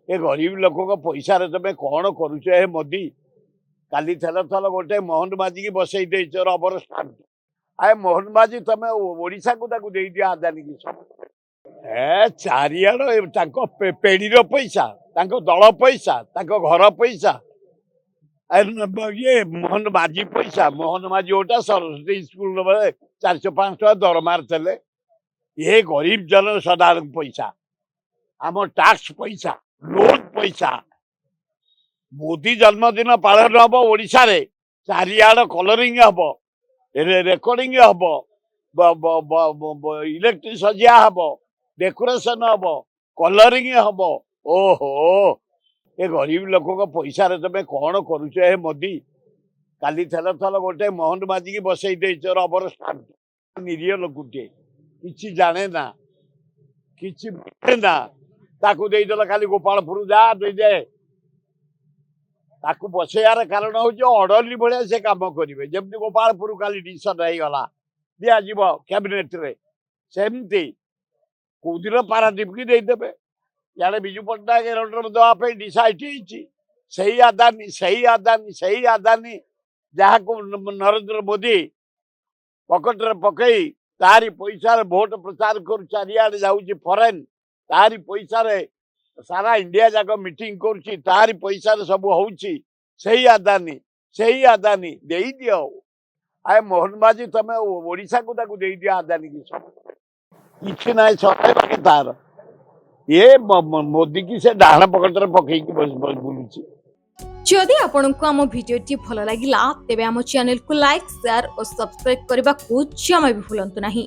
ए गरीब लोक पैसा तुम कौन करुच हे मोदी काली थल थल गोटे मोहन माझी की बसई दे रबर स्टाम्प आए मोहन माझी तुम ओडिशा को दे दिया आदानी की सब ए चारिआड़ पेढ़ीर पैसा दल पैसा घर पैसा ये मोहन माझी पैसा मोहन माझी गोटा सरस्वती स्कूल 400-500 टका दरमार थे ये गरीब जन साधारण पैसा आम टैक्स पैसा लोन पैसा मोदी जन्मदिन पालन हम ओडिशा रे चारिआड़ कलरिंग हम रेकर्डिंग हम इलेक्ट्रिक सजिया हम डेकोरेशन हम कलरिंग हम ओहो ए गरीब लोक पैसा तुम कौन करुच हे मोदी काली थल थल गोटे मोहन माझी की बसई दे रबर स्टाम्प निरीह लोकटे कि जाने ना कि ना ताकू देदेल खाली गोपालपुर जा दे ताकू बसैयार कारण हूँ अर्डरली भाया से कम करेंगे जमी गोपालपुर खाली डिसीजन होगा दिज्व कैबिनेट रे सेमती कौ दिन पारादीप की देदेवे इे विजु पट्टनायक एरोड्रम देवाई डिसाइड सही आदानी सही आदानी सही आदानी जहाँ को नरेंद्र मोदी पकेट रे पकई तारी पैसा भोट प्रचार कर चारिआडे जाऊँगी फरेन तारी पैसा सारा इंडिया जाक मीटिंग करुच्ची तारी पैसा सब होउची सही आदानी दे दियो आए मोहन माझी तुम ओडिशा को दे दिया आदानी की सब किसी ना सब तार ये मोदी की से डाण पकेट रे पकई बुलूची जदि आपंक आम भिडी भल लगा तेब आम चैनल को लाइक शेयर और सब्सक्राइब करने को जमा भी भूलु नहीं।